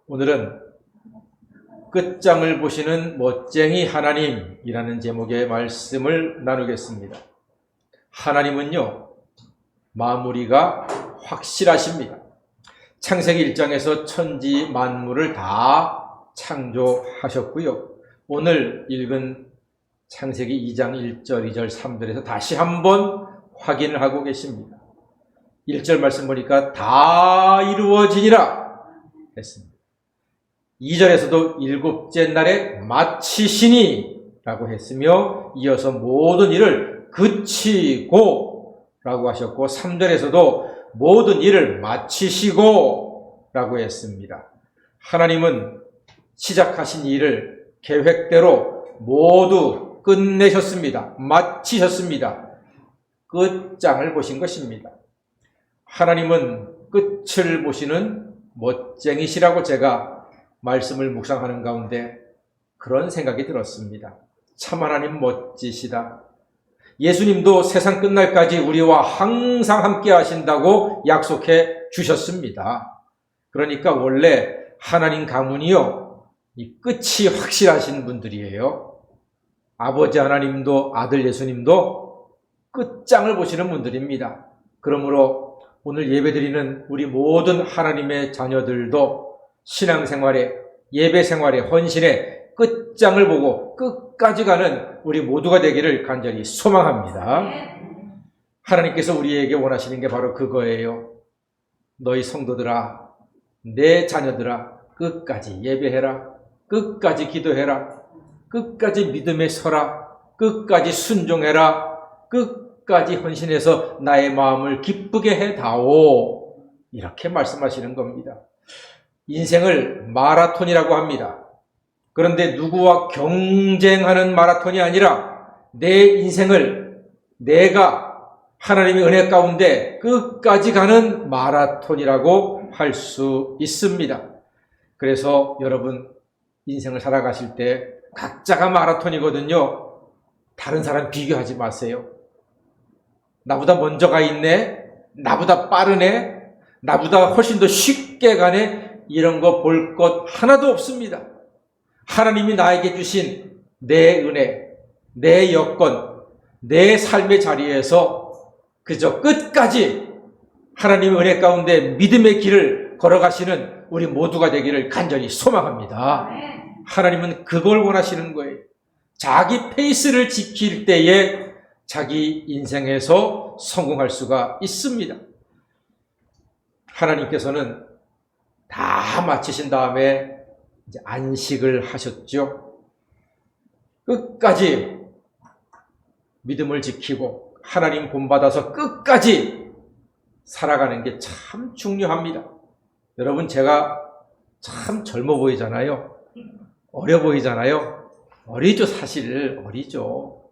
오늘은 끝장을 보시는 멋쟁이 하나님이라는 제목의 말씀을 나누겠습니다. 하나님은요, 마무리가 확실하십니다. 창세기 1장에서 천지 만물을 다 창조하셨고요. 오늘 읽은 창세기 2장 1절, 2절, 3절에서 다시 한번 확인을 하고 계십니다. 1절 말씀 보니까 다 이루어지니라 했습니다. 2절에서도 일곱째 날에 마치시니 라고 했으며 이어서 모든 일을 그치고 라고 하셨고 3절에서도 모든 일을 마치시고 라고 했습니다. 하나님은 시작하신 일을 계획대로 모두 끝내셨습니다. 마치셨습니다. 끝장을 보신 것입니다. 하나님은 끝을 보시는 멋쟁이시라고 제가 말씀을 묵상하는 가운데 그런 생각이 들었습니다. 참 하나님 멋지시다. 예수님도 세상 끝날까지 우리와 항상 함께 하신다고 약속해 주셨습니다. 그러니까 원래 하나님 가문이요, 이 끝이 확실하신 분들이에요. 아버지 하나님도 아들 예수님도 끝장을 보시는 분들입니다. 그러므로 오늘 예배드리는 우리 모든 하나님의 자녀들도 신앙생활에, 예배생활에, 헌신에 끝장을 보고 끝까지 가는 우리 모두가 되기를 간절히 소망합니다. 하나님께서 우리에게 원하시는 게 바로 그거예요. 너희 성도들아, 내 자녀들아, 끝까지 예배해라, 끝까지 기도해라, 끝까지 믿음에 서라, 끝까지 순종해라, 끝까지 헌신해서 나의 마음을 기쁘게 해다오. 이렇게 말씀하시는 겁니다. 인생을 마라톤이라고 합니다. 그런데 누구와 경쟁하는 마라톤이 아니라 내 인생을 내가 하나님의 은혜 가운데 끝까지 가는 마라톤이라고 할 수 있습니다. 그래서 여러분 인생을 살아가실 때 각자가 마라톤이거든요. 다른 사람 비교하지 마세요. 나보다 먼저 가 있네, 나보다 빠르네, 나보다 훨씬 더 쉽게 가네, 이런 거 볼 것 하나도 없습니다. 하나님이 나에게 주신 내 은혜, 내 여건, 내 삶의 자리에서 그저 끝까지 하나님의 은혜 가운데 믿음의 길을 걸어가시는 우리 모두가 되기를 간절히 소망합니다. 하나님은 그걸 원하시는 거예요. 자기 페이스를 지킬 때에 자기 인생에서 성공할 수가 있습니다. 하나님께서는 다 마치신 다음에 이제 안식을 하셨죠. 끝까지 믿음을 지키고 하나님 본받아서 끝까지 살아가는 게 참 중요합니다. 여러분, 제가 참 젊어 보이잖아요. 어려 보이잖아요. 어리죠, 사실 어리죠.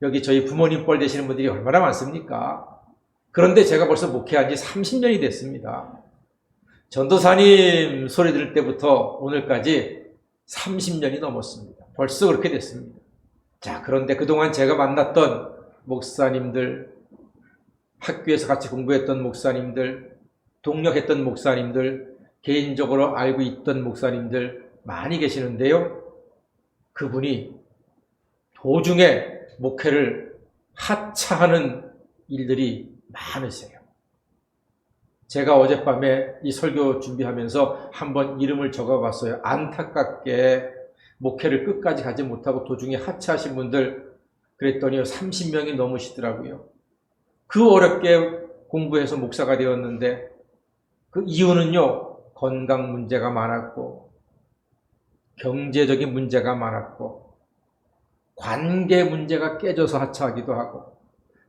여기 저희 부모님 뻘 되시는 분들이 얼마나 많습니까? 그런데 제가 벌써 목회한 지 30년이 됐습니다. 전도사님 소리 들을 때부터 오늘까지 30년이 넘었습니다. 벌써 그렇게 됐습니다. 자, 그런데 그동안 제가 만났던 목사님들, 학교에서 같이 공부했던 목사님들, 동력했던 목사님들, 개인적으로 알고 있던 목사님들 많이 계시는데요. 그분이 도중에 목회를 하차하는 일들이 많으세요. 제가 어젯밤에 이 설교 준비하면서 한번 이름을 적어봤어요. 안타깝게 목회를 끝까지 가지 못하고 도중에 하차하신 분들, 그랬더니 30명이 넘으시더라고요. 그 어렵게 공부해서 목사가 되었는데 그 이유는요, 건강 문제가 많았고 경제적인 문제가 많았고 관계 문제가 깨져서 하차하기도 하고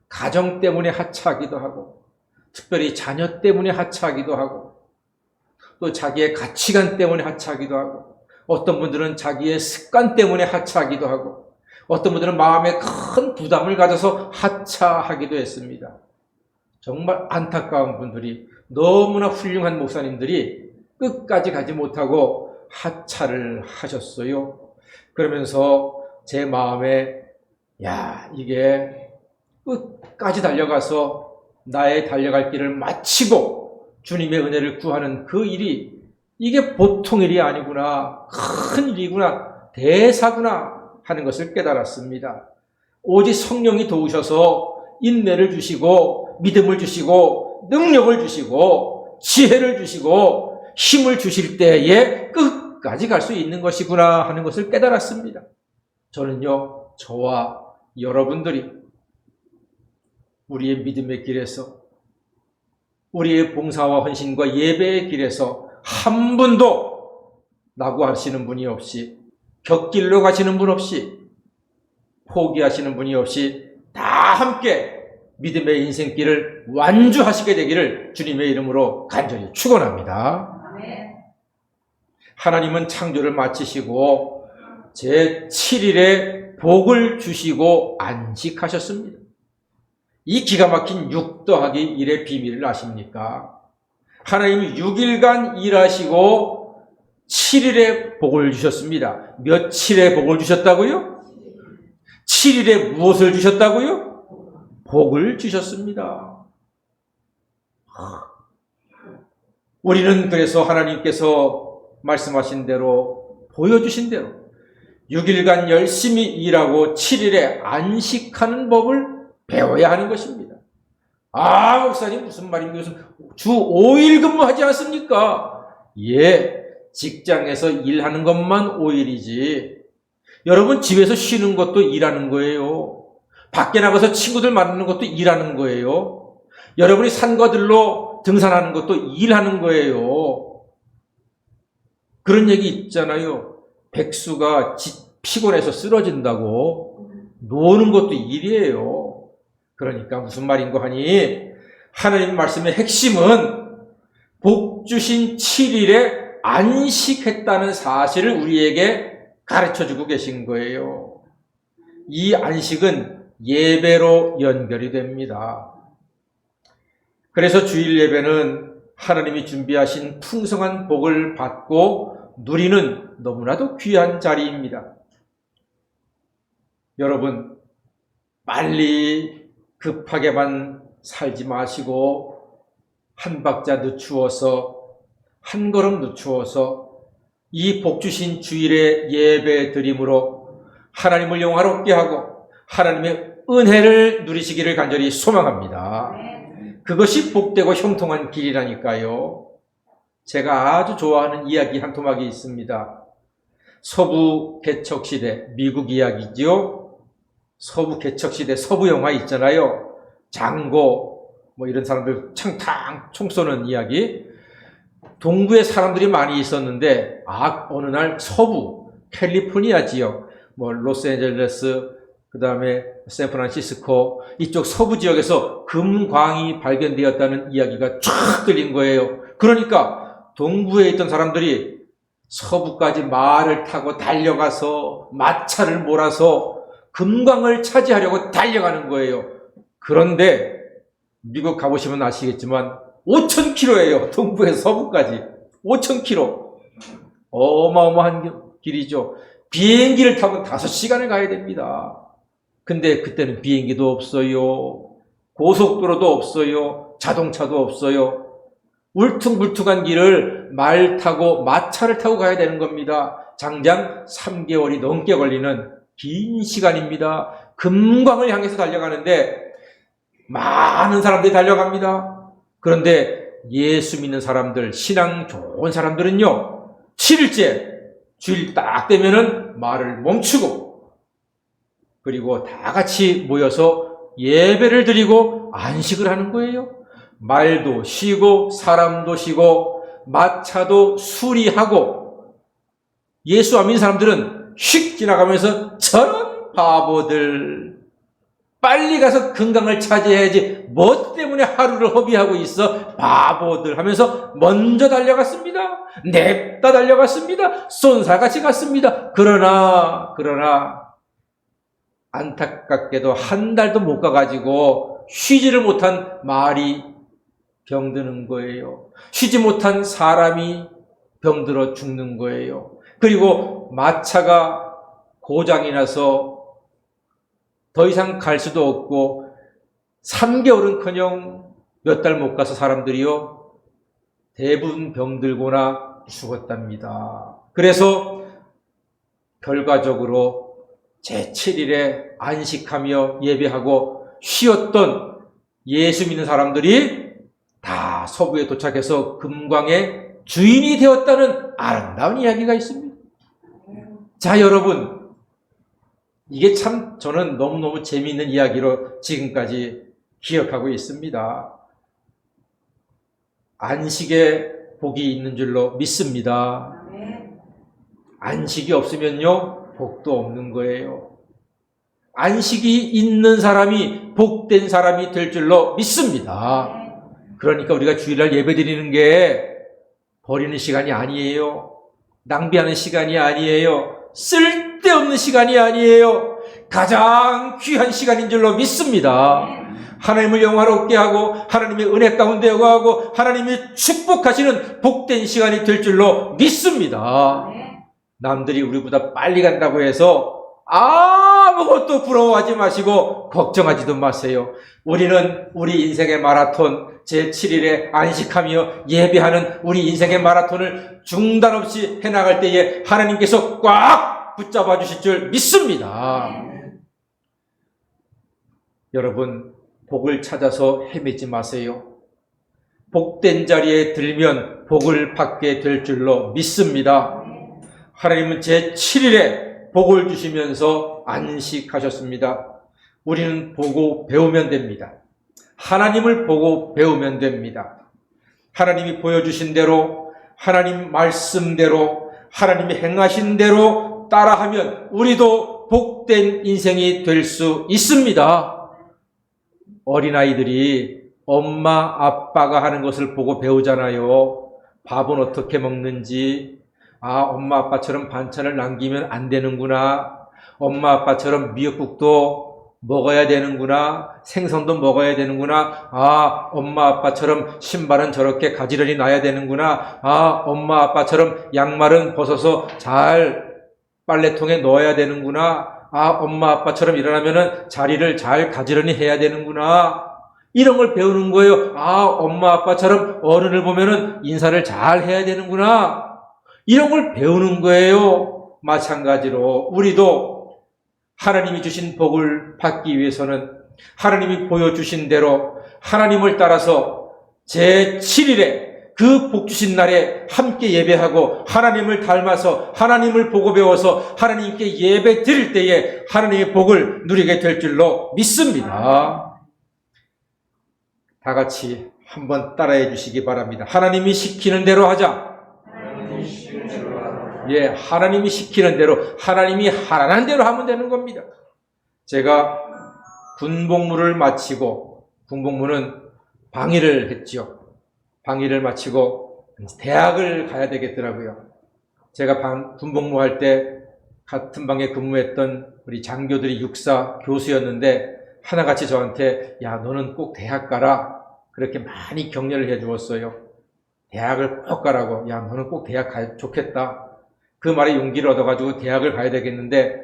가정 때문에 하차하기도 하고 특별히 자녀 때문에 하차하기도 하고 또 자기의 가치관 때문에 하차하기도 하고 어떤 분들은 자기의 습관 때문에 하차하기도 하고 어떤 분들은 마음에 큰 부담을 가져서 하차하기도 했습니다. 정말 안타까운 분들이, 너무나 훌륭한 목사님들이 끝까지 가지 못하고 하차를 하셨어요. 그러면서 제 마음에 이게 끝까지 달려가서 나의 달려갈 길을 마치고 주님의 은혜를 구하는 그 일이 이게 보통 일이 아니구나. 큰 일이구나. 대사구나 하는 것을 깨달았습니다. 오직 성령이 도우셔서 인내를 주시고 믿음을 주시고 능력을 주시고 지혜를 주시고 힘을 주실 때에 끝까지 갈 수 있는 것이구나 하는 것을 깨달았습니다. 저는요, 저와 여러분들이 우리의 믿음의 길에서, 우리의 봉사와 헌신과 예배의 길에서 한 분도 낙오하시는 분이 없이, 곁길로 가시는 분 없이, 포기하시는 분이 없이 다 함께 믿음의 인생길을 완주하시게 되기를 주님의 이름으로 간절히 축원합니다. 하나님은 창조를 마치시고 제7일에 복을 주시고 안식하셨습니다. 이 기가 막힌 6 더하기 1의 비밀을 아십니까? 하나님이 6일간 일하시고 7일에 복을 주셨습니다. 며칠에 복을 주셨다고요? 7일에 무엇을 주셨다고요? 복을 주셨습니다. 우리는 그래서 하나님께서 말씀하신 대로, 보여주신 대로 6일간 열심히 일하고 7일에 안식하는 법을 배워야 하는 것입니다. 아, 목사님 무슨 말입니까? 주 5일 근무하지 않습니까? 예, 직장에서 일하는 것만 5일이지. 여러분 집에서 쉬는 것도 일하는 거예요. 밖에 나가서 친구들 만나는 것도 일하는 거예요. 여러분이 산거들로 등산하는 것도 일하는 거예요. 그런 얘기 있잖아요. 백수가 피곤해서 쓰러진다고. 노는 것도 일이에요. 그러니까 무슨 말인고 하니, 하나님 말씀의 핵심은 복 주신 7일에 안식했다는 사실을 우리에게 가르쳐주고 계신 거예요. 이 안식은 예배로 연결이 됩니다. 그래서 주일 예배는 하나님이 준비하신 풍성한 복을 받고 누리는 너무나도 귀한 자리입니다. 여러분, 빨리 급하게만 살지 마시고 한 박자 늦추어서, 한 걸음 늦추어서 이 복 주신 주일의 예배 드림으로 하나님을 영화롭게 하고 하나님의 은혜를 누리시기를 간절히 소망합니다. 그것이 복되고 형통한 길이라니까요. 제가 아주 좋아하는 이야기 한 토막이 있습니다. 서부 개척시대, 미국 이야기죠. 서부 개척시대 서부 영화 있잖아요. 장고 뭐 이런 사람들 창탕 총 쏘는 이야기. 동부에 사람들이 많이 있었는데 어느 날 서부 캘리포니아 지역, 뭐 로스앤젤레스, 그 다음에 샌프란시스코 이쪽 서부 지역에서 금광이 발견되었다는 이야기가 쫙 들린 거예요. 그러니까 동부에 있던 사람들이 서부까지 말을 타고 달려가서 마차를 몰아서 금광을 차지하려고 달려가는 거예요. 그런데 미국 가보시면 아시겠지만 5,000km예요. 동부에서 서부까지 5,000km. 어마어마한 길이죠. 비행기를 타고 5시간을 가야 됩니다. 근데 그때는 비행기도 없어요. 고속도로도 없어요. 자동차도 없어요. 울퉁불퉁한 길을 말 타고 마차를 타고 가야 되는 겁니다. 장장 3개월이 넘게 걸리는 긴 시간입니다. 금광을 향해서 달려가는데 많은 사람들이 달려갑니다. 그런데 예수 믿는 사람들, 신앙 좋은 사람들은요, 7일째 주일 딱 되면은 말을 멈추고 그리고 다 같이 모여서 예배를 드리고 안식을 하는 거예요. 말도 쉬고 사람도 쉬고 마차도 수리하고. 예수 안 믿는 사람들은 휙 지나가면서 저런 바보들, 빨리 가서 건강을 차지해야지 뭐 때문에 하루를 허비하고 있어 바보들 하면서 먼저 달려갔습니다. 냅다 달려갔습니다. 쏜살같이 갔습니다. 그러나 안타깝게도 한 달도 못 가가지고 쉬지를 못한 말이 병드는 거예요. 쉬지 못한 사람이 병들어 죽는 거예요. 그리고 마차가 고장이 나서 더 이상 갈 수도 없고 3개월은커녕 몇 달 못 가서 사람들이요 대부분 병들거나 죽었답니다. 그래서 결과적으로 제7일에 안식하며 예배하고 쉬었던 예수 믿는 사람들이 다 서부에 도착해서 금광의 주인이 되었다는 아름다운 이야기가 있습니다. 자, 여러분, 이게 참 저는 너무너무 재미있는 이야기로 지금까지 기억하고 있습니다. 안식에 복이 있는 줄로 믿습니다. 안식이 없으면요, 복도 없는 거예요. 안식이 있는 사람이 복된 사람이 될 줄로 믿습니다. 그러니까 우리가 주일날 예배드리는 게 버리는 시간이 아니에요. 낭비하는 시간이 아니에요. 쓸데없는 시간이 아니에요. 가장 귀한 시간인 줄로 믿습니다. 하나님을 영화롭게 하고 하나님의 은혜 가운데 영화하고 하나님이 축복하시는 복된 시간이 될 줄로 믿습니다. 남들이 우리보다 빨리 간다고 해서 아무것도 부러워하지 마시고 걱정하지도 마세요. 우리는 우리 인생의 마라톤 제7일에 안식하며 예배하는 우리 인생의 마라톤을 중단 없이 해나갈 때에 하나님께서 꽉 붙잡아 주실 줄 믿습니다. 여러분, 복을 찾아서 헤매지 마세요. 복된 자리에 들면 복을 받게 될 줄로 믿습니다. 하나님은 제7일에 복을 주시면서 안식하셨습니다. 우리는 보고 배우면 됩니다. 하나님을 보고 배우면 됩니다. 하나님이 보여주신 대로, 하나님 말씀대로, 하나님이 행하신 대로 따라하면 우리도 복된 인생이 될 수 있습니다. 어린아이들이 엄마, 아빠가 하는 것을 보고 배우잖아요. 밥은 어떻게 먹는지, 엄마, 아빠처럼 반찬을 남기면 안 되는구나. 엄마, 아빠처럼 미역국도 먹어야 되는구나. 생선도 먹어야 되는구나. 엄마, 아빠처럼 신발은 저렇게 가지런히 놔야 되는구나. 엄마, 아빠처럼 양말은 벗어서 잘 빨래통에 넣어야 되는구나. 엄마, 아빠처럼 일어나면은 자리를 잘 가지런히 해야 되는구나. 이런 걸 배우는 거예요. 엄마, 아빠처럼 어른을 보면은 인사를 잘 해야 되는구나. 이런 걸 배우는 거예요. 마찬가지로 우리도 하나님이 주신 복을 받기 위해서는 하나님이 보여주신 대로 하나님을 따라서 제7일에 그 복 주신 날에 함께 예배하고 하나님을 닮아서 하나님을 보고 배워서 하나님께 예배 드릴 때에 하나님의 복을 누리게 될 줄로 믿습니다. 다 같이 한번 따라해 주시기 바랍니다. 하나님이 시키는 대로 하자. 예, 하나님이 시키는 대로, 하나님이 하라는 대로 하면 되는 겁니다. 제가 군복무를 마치고, 군복무는 방위를 했죠. 방위를 마치고 대학을 가야 되겠더라고요. 제가 군복무할 때 같은 방에 근무했던 우리 장교들이 육사 교수였는데 하나같이 저한테 야, 너는 꼭 대학 가라. 그렇게 많이 격려를 해 주었어요. 대학을 꼭 가라고. 야, 너는 꼭 대학 가야 좋겠다. 그 말에 용기를 얻어가지고 대학을 가야 되겠는데,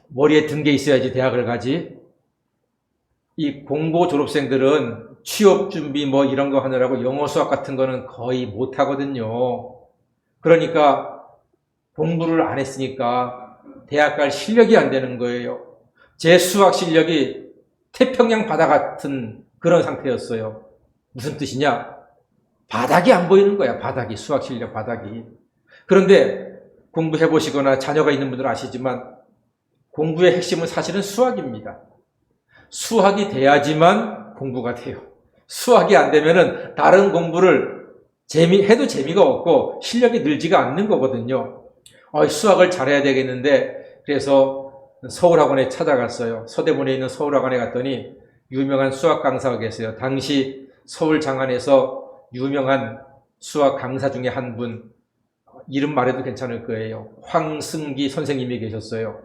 머리에 든 게 있어야지 대학을 가지. 이 공고 졸업생들은 취업 준비 뭐 이런 거 하느라고 영어 수학 같은 거는 거의 못 하거든요. 그러니까 공부를 안 했으니까 대학 갈 실력이 안 되는 거예요. 제 수학 실력이 태평양 바다 같은 그런 상태였어요. 무슨 뜻이냐? 바닥이 안 보이는 거야. 바닥이, 수학 실력 바닥이. 그런데 공부해 보시거나 자녀가 있는 분들은 아시지만 공부의 핵심은 사실은 수학입니다. 수학이 돼야지만 공부가 돼요. 수학이 안 되면은 다른 공부를 해도 재미가 없고 실력이 늘지가 않는 거거든요. 수학을 잘해야 되겠는데, 그래서 서울학원에 찾아갔어요. 서대문에 있는 서울학원에 갔더니 유명한 수학 강사가 계세요. 당시 서울 장안에서 유명한 수학 강사 중에 한 분, 이름 말해도 괜찮을 거예요. 황승기 선생님이 계셨어요.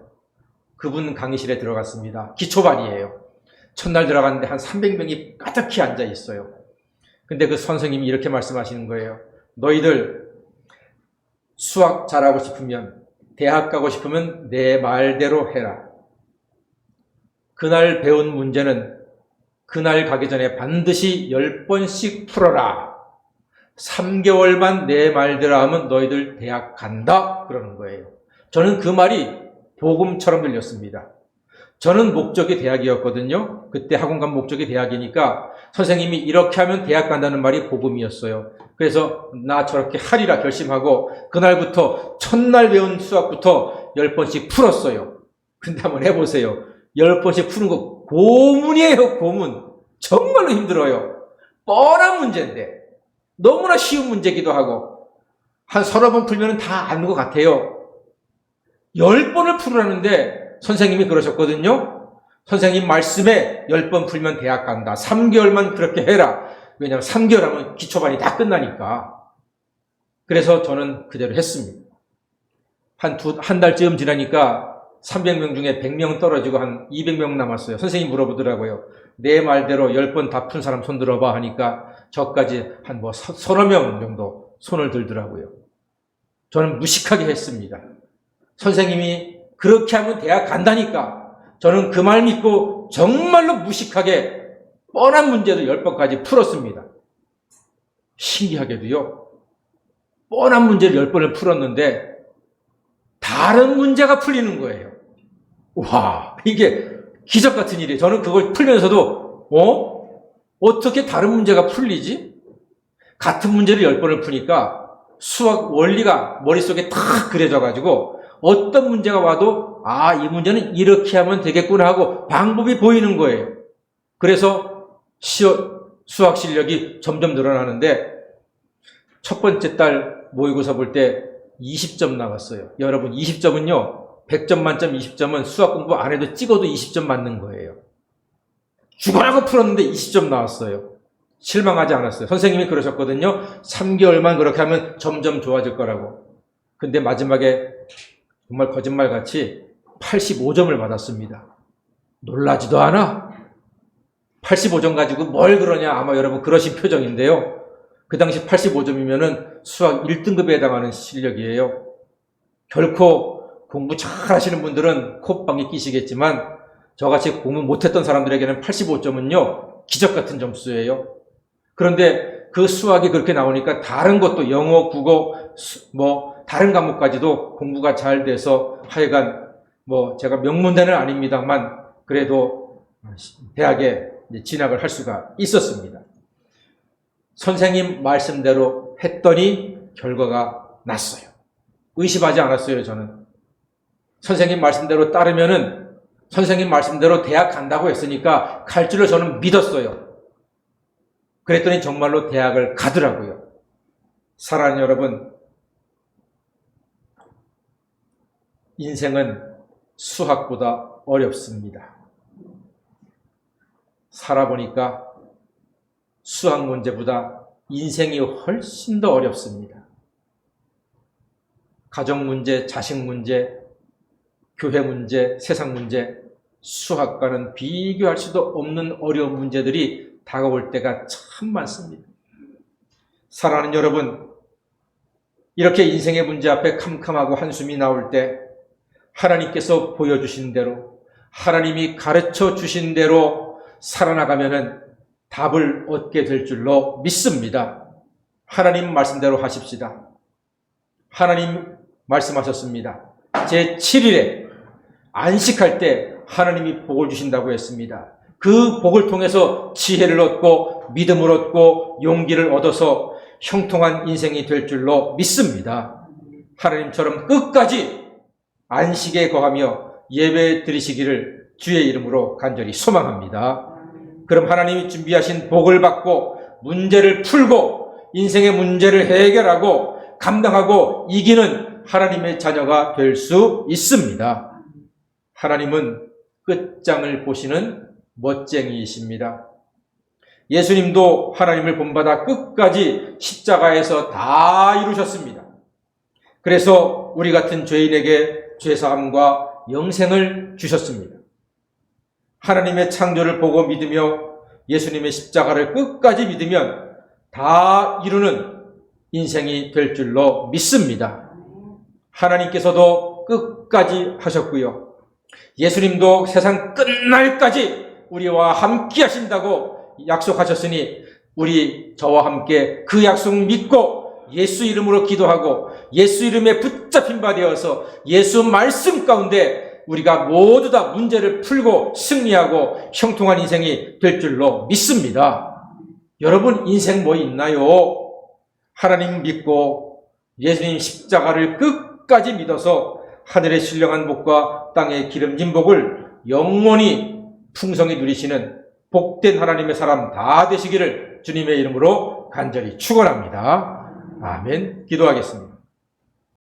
그분 강의실에 들어갔습니다. 기초반이에요. 첫날 들어갔는데 한 300명이 가득히 앉아 있어요. 근데 그 선생님이 이렇게 말씀하시는 거예요. 너희들 수학 잘하고 싶으면, 대학 가고 싶으면 내 말대로 해라. 그날 배운 문제는 그날 가기 전에 반드시 10번씩 풀어라. 3개월만 내 말대로 하면 너희들 대학 간다 그러는 거예요. 저는 그 말이 복음처럼 들렸습니다. 저는 목적이 대학이었거든요. 그때 학원 간 목적이 대학이니까 선생님이 이렇게 하면 대학 간다는 말이 복음이었어요. 그래서 나 저렇게 하리라 결심하고 그날부터 첫날 배운 수학부터 10번씩 풀었어요. 근데 한번 해보세요. 10번씩 푸는 거 고문이에요. 고문. 정말로 힘들어요. 뻔한 문제인데 너무나 쉬운 문제기도 하고 한 30번 풀면 다 아는 것 같아요. 10번을 풀으라는데 선생님이 그러셨거든요. 선생님 말씀에 10번 풀면 대학 간다. 3개월만 그렇게 해라. 왜냐하면 3개월 하면 기초반이 다 끝나니까. 그래서 저는 그대로 했습니다. 한 달쯤 지나니까 300명 중에 100명 떨어지고 한 200명 남았어요. 선생님이 물어보더라고요. 내 말대로 10번 다 푼 사람 손 들어봐 하니까 저까지 한 서너 명 정도 손을 들더라고요. 저는 무식하게 했습니다. 선생님이 그렇게 하면 대학 간다니까 저는 그 말 믿고 정말로 무식하게 뻔한 문제도 10번까지 풀었습니다. 신기하게도요. 뻔한 문제를 10번을 풀었는데 다른 문제가 풀리는 거예요. 와, 이게 기적 같은 일이에요. 저는 그걸 풀면서도 어떻게 다른 문제가 풀리지? 같은 문제를 10번을 푸니까 수학 원리가 머릿속에 탁 그려져가지고 어떤 문제가 와도 이 문제는 이렇게 하면 되겠구나 하고 방법이 보이는 거예요. 그래서 수학 실력이 점점 늘어나는데 첫 번째 딸 모의고사 볼 때 20점 나왔어요. 여러분 20점은요. 100점 만점 20점은 수학 공부 안 해도 찍어도 20점 맞는 거예요. 죽어라고 풀었는데 20점 나왔어요. 실망하지 않았어요. 선생님이 그러셨거든요. 3개월만 그렇게 하면 점점 좋아질 거라고. 근데 마지막에 정말 거짓말같이 85점을 받았습니다. 놀라지도 않아? 85점 가지고 뭘 그러냐 아마 여러분 그러신 표정인데요. 그 당시 85점이면은 수학 1등급에 해당하는 실력이에요. 결코 공부 잘 하시는 분들은 콧방귀 끼시겠지만 저같이 공부 못했던 사람들에게는 85점은요 기적 같은 점수예요. 그런데 그 수학이 그렇게 나오니까 다른 것도 영어, 국어, 다른 과목까지도 공부가 잘 돼서 하여간 제가 명문대는 아닙니다만 그래도 대학에 진학을 할 수가 있었습니다. 선생님 말씀대로 했더니 결과가 났어요. 의심하지 않았어요, 저는. 선생님 말씀대로 따르면은 선생님 말씀대로 대학 간다고 했으니까 갈 줄을 저는 믿었어요. 그랬더니 정말로 대학을 가더라고요. 사랑하는 여러분, 인생은 수학보다 어렵습니다. 살아보니까 수학 문제보다 인생이 훨씬 더 어렵습니다. 가정 문제, 자식 문제, 교회 문제, 세상 문제, 수학과는 비교할 수도 없는 어려운 문제들이 다가올 때가 참 많습니다. 사랑하는 여러분, 이렇게 인생의 문제 앞에 캄캄하고 한숨이 나올 때 하나님께서 보여주신 대로, 하나님이 가르쳐 주신 대로 살아나가면은 답을 얻게 될 줄로 믿습니다. 하나님 말씀대로 하십시다. 하나님 말씀하셨습니다. 제7일에 안식할 때 하나님이 복을 주신다고 했습니다. 그 복을 통해서 지혜를 얻고 믿음을 얻고 용기를 얻어서 형통한 인생이 될 줄로 믿습니다. 하나님처럼 끝까지 안식에 거하며 예배 드리시기를 주의 이름으로 간절히 소망합니다. 그럼 하나님이 준비하신 복을 받고 문제를 풀고 인생의 문제를 해결하고 감당하고 이기는 하나님의 자녀가 될 수 있습니다. 하나님은 끝장을 보시는 멋쟁이이십니다. 예수님도 하나님을 본받아 끝까지 십자가에서 다 이루셨습니다. 그래서 우리 같은 죄인에게 죄사함과 영생을 주셨습니다. 하나님의 창조를 보고 믿으며 예수님의 십자가를 끝까지 믿으면 다 이루는 인생이 될 줄로 믿습니다. 하나님께서도 끝까지 하셨고요. 예수님도 세상 끝날까지 우리와 함께 하신다고 약속하셨으니 우리 저와 함께 그 약속 믿고 예수 이름으로 기도하고 예수 이름에 붙잡힌 바 되어서 예수 말씀 가운데 우리가 모두 다 문제를 풀고 승리하고 형통한 인생이 될 줄로 믿습니다. 여러분 인생 뭐 있나요? 하나님 믿고 예수님 십자가를 끝까지 믿어서 하늘의 신령한 복과 땅의 기름진 복을 영원히 풍성히 누리시는 복된 하나님의 사람 다 되시기를 주님의 이름으로 간절히 축원합니다. 아멘. 기도하겠습니다.